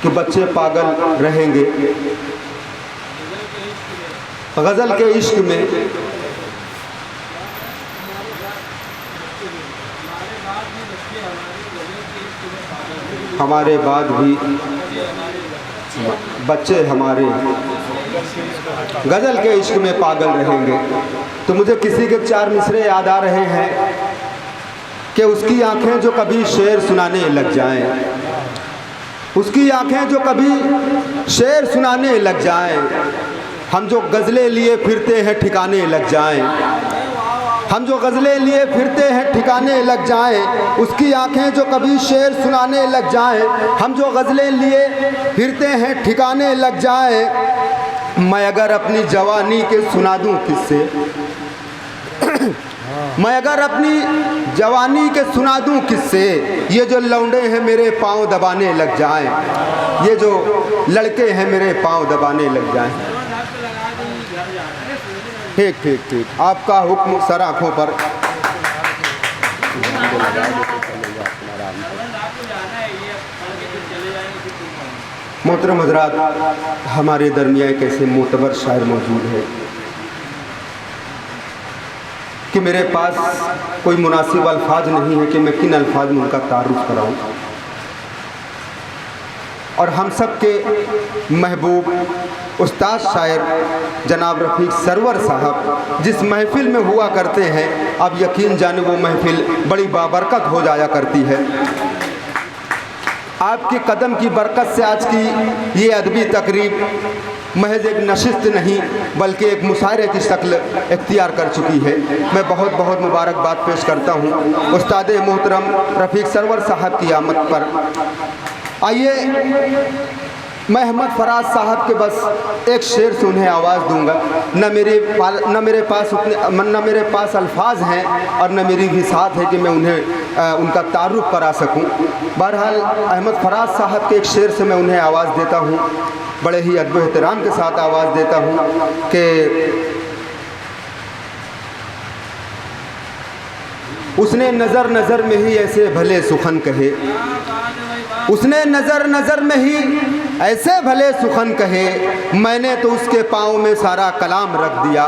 कि बच्चे पागल रहेंगे। गज़ल के इश्क में हमारे बाद भी बच्चे हमारे गज़ल के इश्क में पागल रहेंगे। तो मुझे किसी के 4 मिसरे याद आ रहे हैं कि उसकी आंखें जो कभी शेर सुनाने लग जाएं, उसकी आंखें जो कभी शेर सुनाने लग जाएं, हम जो गज़लें लिए फिरते हैं ठिकाने लग जाएं, हम जो गज़लें लिए फिरते हैं ठिकाने लग जाएं, उसकी आंखें जो कभी शेर सुनाने लग जाएं, हम जो गज़लें लिए फिरते हैं ठिकाने लग जाएं। मैं अगर अपनी जवानी के सुना दूं किस्से, मैं अगर अपनी जवानी के सुना दूं किस्से, ये जो लौंडे हैं मेरे पाँव दबाने लग जाएं, ये जो लड़के हैं मेरे पाँव दबाने लग जाएं। ठीक ठीक ठीक, आपका हुक्म सर आँखों पर। मोहतरम हज़रात, हमारे दरमियाँ एक ऐसे मोतबर शायर मौजूद है कि मेरे पास कोई मुनासिब अल्फाज नहीं है कि मैं किन अल्फाज में उनका तारुफ कराऊं। और हम सब के महबूब उस्ताद शायर जनाब रफ़ीक सरवर साहब जिस महफ़िल में हुआ करते हैं, अब यकीन जाने वो महफ़िल बड़ी बाबरकत हो जाया करती है। आपके कदम की बरकत से आज की ये अदबी तकरीब महज एक नशिस्त नहीं बल्कि एक मुशायरे की शक्ल इख्तियार कर चुकी है। मैं बहुत बहुत मुबारकबाद पेश करता हूँ उस्ताद मोहतरम रफ़ीक सरवर साहब की आमद पर। आइए, मैं अहमद फराज साहब के बस एक शेर से उन्हें आवाज़ दूंगा। न मेरे पास अल्फाज हैं और न मेरी विसात है कि मैं उन्हें उनका तारुफ करा सकूं। बहरहाल अहमद फराज साहब के एक शेर से मैं उन्हें आवाज़ देता हूं, बड़े ही अदब एहतराम के साथ आवाज़ देता हूं कि उसने नज़र नज़र में ही ऐसे भले सुखन कहे, उसने नज़र नज़र में ही ऐसे भले सुखन कहे, मैंने तो उसके पाँव में सारा कलाम रख दिया,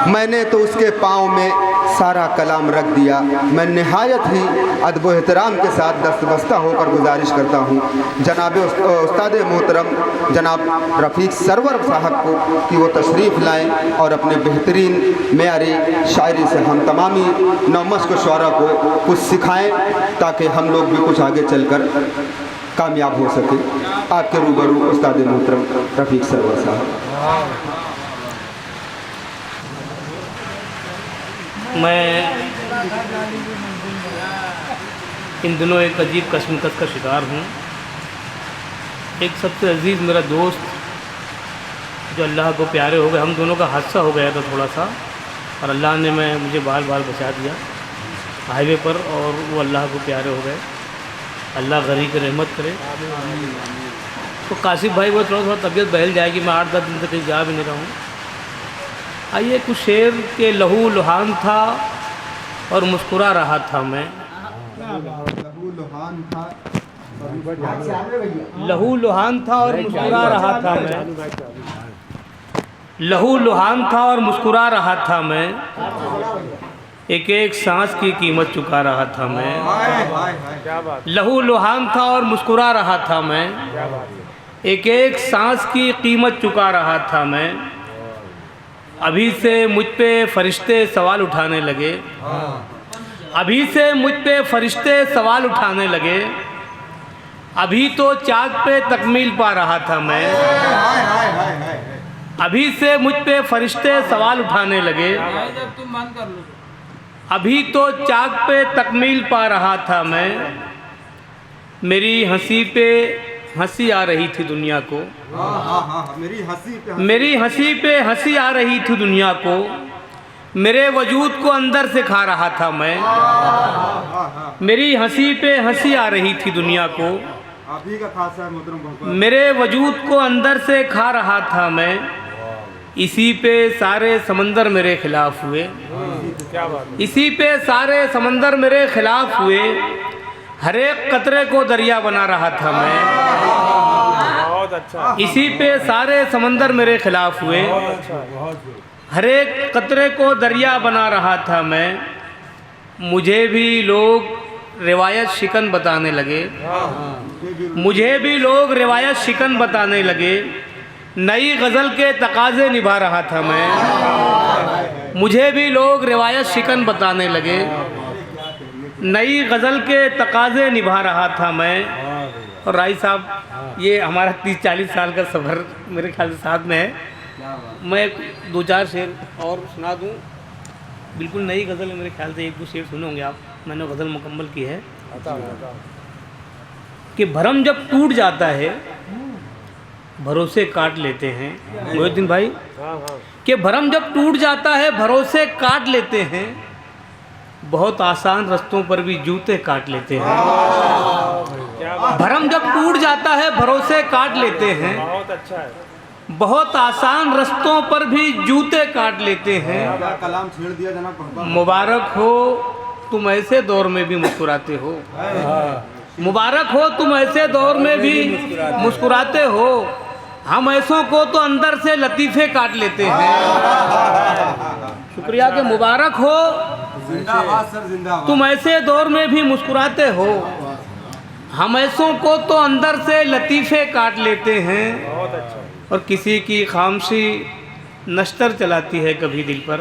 मैंने तो उसके पाँव में सारा कलाम रख दिया। मैं निहायत ही अदब एहतराम के साथ दस्तबस्ता होकर गुजारिश करता हूँ जनाब उस्ताद मोहतरम जनाब रफ़ीक सरवर साहब को कि वो तशरीफ़ लाएँ और अपने बेहतरीन मेयारी शायरी से हम तमामी नौमश्क शुआरा को कुछ सिखाएँ ताकि हम लोग भी कुछ आगे चलकर कामयाब हो सके। आपके रूबरू उस्ताद मोहतरम रफ़ीक सरवर साहब। मैं इन दिनों एक अजीब कश्मकश का शिकार हूँ। एक सबसे अजीज़ मेरा दोस्त जो अल्लाह को प्यारे हो गए, हम दोनों का हादसा हो गया था थोड़ा सा, और अल्लाह ने मुझे बाल बाल बचा दिया हाईवे पर, और वो अल्लाह को प्यारे हो गए। अल्लाह गरीब की रहमत करे। तो काशिफ भाई वो थोड़ा तबीयत बहल जाएगी, मैं 8-10 दिन से कहीं जा भी नहीं रहा हूँ। आइए, कुछ शेर के लहू लुहान था और मुस्कुरा रहा था मैं, लहू लुहान था और मुस्कुरा रहा था मैं, लहू लुहान था और मुस्कुरा रहा था मैं, एक एक सांस की कीमत चुका रहा था मैं, लहू लुहान था और मुस्कुरा रहा था मैं, एक एक सांस की कीमत चुका रहा था मैं। अभी से मुझ पे फरिश्ते सवाल उठाने लगे, अभी से मुझ पे फरिश्ते सवाल उठाने लगे, अभी तो चाँद पे तकमील पा रहा था मैं, अभी से मुझ पे फरिश्ते सवाल उठाने लगे, अभी तो चाँद पे तकमील पा रहा था मैं। मेरी हंसी पे हंसी आ रही थी दुनिया को, मेरी हंसी पे हंसी आ रही थी दुनिया को, मेरे वजूद को अंदर से खा रहा था मैं, मेरी हंसी पे हंसी आ रही थी दुनिया को, मेरे वजूद को अंदर से खा रहा था मैं। इसी पे सारे समंदर मेरे खिलाफ हुए, इसी पे सारे समंदर मेरे खिलाफ हुए, हर एक कतरे को दरिया बना रहा था मैं, बहुत अच्छा। इसी पे सारे समंदर मेरे खिलाफ हुए। हर एक कतरे को दरिया बना रहा था मैं, मुझे भी लोग रिवायत शिकन बताने लगे, मुझे भी लोग रिवायत शिकन बताने लगे। नई गज़ल के तकाज़े निभा रहा था मैं, मुझे भी लोग रिवायत शिकन बताने लगे। नई गज़ल के तकाज़े निभा रहा था मैं। और राय साहब, ये हमारा 30-40 साल का सफ़र मेरे ख्याल से साथ में है। मैं 2-4 शेर और सुना दूँ। बिल्कुल नई गज़ल है, मेरे ख्याल से 1-2 शेर सुने होंगे आप। मैंने गज़ल मुकम्मल की है कि भरम जब टूट जाता है भरोसे काट लेते हैं। मोहिउद्दीन भाई, कि भरम जब टूट जाता है भरोसे काट लेते हैं, बहुत आसान रास्तों पर भी जूते काट लेते हैं। भरम जब टूट जाता है भरोसे काट लेते हैं, बहुत अच्छा है। बहुत आसान रास्तों पर भी जूते काट लेते हैं। कलाम छेड़ दिया जनाब। मुबारक हो तुम ऐसे दौर में भी मुस्कुराते हो, मुबारक हो तुम ऐसे दौर में भी मुस्कुराते हो। हम ऐसों को तो अंदर से लतीफ़े काट लेते हैं। शुक्रिया कि मुबारक हो जिंदाबाद सर, जिंदाबाद। तुम ऐसे दौर में भी मुस्कुराते हो, हम ऐसों को तो अंदर से लतीफ़े काट लेते हैं। बहुत अच्छा। और किसी की खामोशी नश्तर चलाती है कभी दिल पर।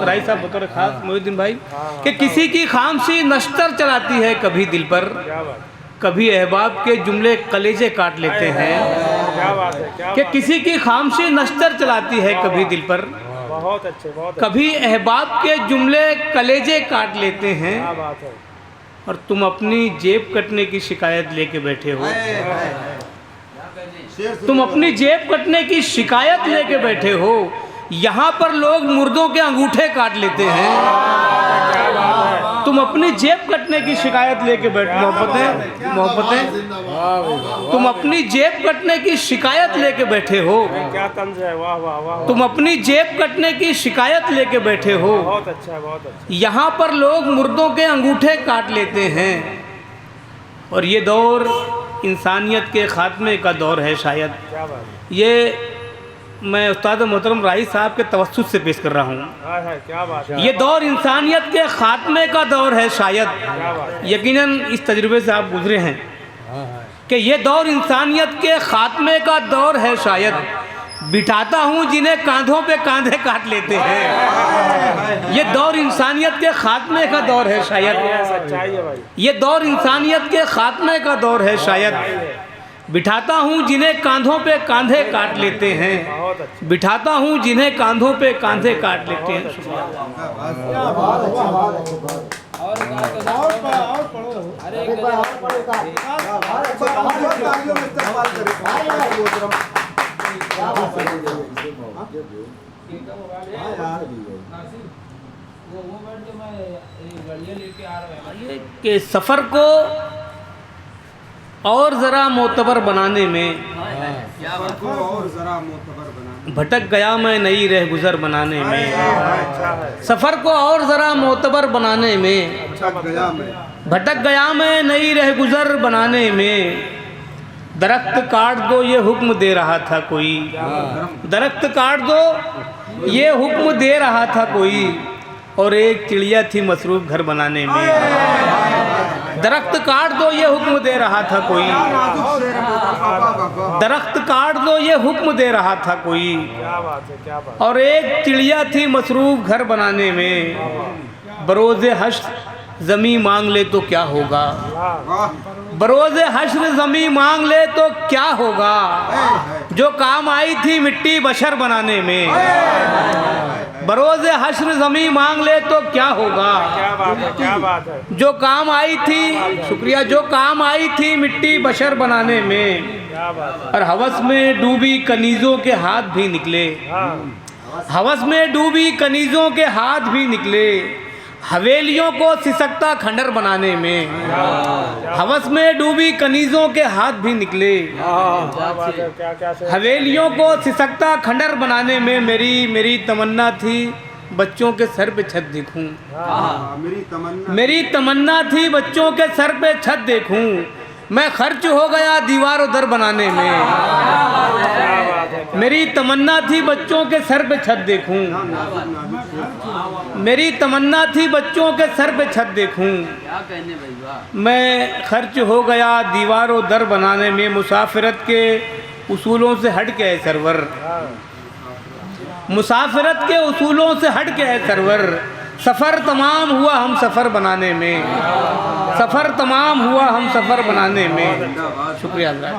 राय साहब बतौर खास मोहिउद्दीन भाई, कि किसी की खामोशी नश्तर चलाती है कभी दिल पर, क्या बात, कभी अहबाब के जुमले कलेजे काट लेते हैं। क्या बात है, क्या कि बात। किसी की खामोशी नश्तर चलाती है कभी दिल पर, बहुत अच्छे, बहुत अच्छे। कभी अहबाब के जुमले कलेजे काट लेते हैं। क्या बात है। और तुम अपनी जेब कटने की शिकायत लेके बैठे हो, तुम अपनी जेब कटने की शिकायत लेके बैठे हो। यहाँ पर लोग मुर्दों के अंगूठे काट लेते हैं। तुम अपनी जेब कटने की शिकायत लेके बैठे, मोहब्बतें, तुम अपनी जेब कटने की शिकायत लेके बैठे हो। क्या तंज है, वाह वाह वाह। तुम अपनी जेब कटने की शिकायत लेके बैठे हो। बहुत अच्छा है, बहुत अच्छा। यहाँ पर लोग मुर्दों के अंगूठे काट लेते हैं। और ये दौर इंसानियत के ख़ात्मे का दौर है शायद। क्या बात। ये मैं उस्ताद मोहतरम राही साहब के तवस्सुत से पेश कर रहा हूँ। है, क्या बात है। ये दौर इंसानियत के ख़ात्मे का दौर है शायद। क्या बात। यकीनन इस तजुर्बे से आप गुजरे हैं कि ये दौर इंसानियत के ख़ात्मे का दौर है शायद। बिठाता हूँ जिन्हें कांधों पे कांधे काट लेते हैं। ये दौर इंसानियत के ख़ात्मे का दौर है शायद। सच्चाई है भाई। ये दौर इंसानियत के ख़ात्मे का दौर है शायद। बिठाता हूँ जिन्हें कांधों पे कांधे काट लेते हैं, बहुत अच्छा। बिठाता हूँ जिन्हें कांधों पे कांधे काट लेते हैं। कि सफ़र को और ज़रा मोतबर बनाने में, भटक गया मैं नई रह गुज़र बनाने में। सफ़र को और ज़रा मोतबर बनाने में, भटक गया मैं नई रह गुज़र बनाने में। दरख्त काट दो ये हुक्म दे रहा था कोई, दरख्त काट दो ये हुक्म दे रहा था कोई। और एक चिड़िया थी मसरूफ़ घर बनाने में। दरख्त काट दो ये हुक्म दे रहा था कोई, दरख्त काट दो ये हुक्म दे रहा था कोई। क्या बात है, क्या बात। और एक चिड़िया थी मसरूफ़ घर बनाने में। बरोज़े हश्र ज़मी मांग ले तो क्या होगा, बरोज़े हश्र ज़मी मांग ले तो क्या होगा। जो काम आई थी मिट्टी बशर बनाने में, बरोज़े हश्र ज़मी मांग ले तो क्या होगा। क्या बात है, क्या बात है। जो काम आई थी, शुक्रिया, जो काम आई थी मिट्टी बशर बनाने में। क्या बात है। और हवस में डूबी कनीज़ों के हाथ भी निकले, हवस में डूबी कनीज़ों के हाथ भी निकले। हवेलियों को सिसकता खंडर बनाने में, हवस में डूबी कनीज़ों के हाथ भी निकले। क्या बात है, क्या क्या से। हवेलियों को सिसकता खंडर बनाने में मेरी तमन्ना थी बच्चों के सर पे छत देखूं। मेरी तमन्ना थी बच्चों के सर पे छत देखूं। मैं खर्च हो गया दीवार दर बनाने में, बात है मेरी तमन्ना थी बच्चों के सर पे छत देखूं, मेरी तमन्ना थी बच्चों के सर पे छत देखूं। मैं खर्च हो गया दीवारों दर बनाने में, मुसाफिरत के उसूलों से हट के है सरवर, मुसाफिरत के उसूलों से हट के है सरवर। सफ़र तमाम हुआ हम सफ़र बनाने में, सफ़र तमाम हुआ हम सफ़र बनाने में। शुक्रिया हज़रात।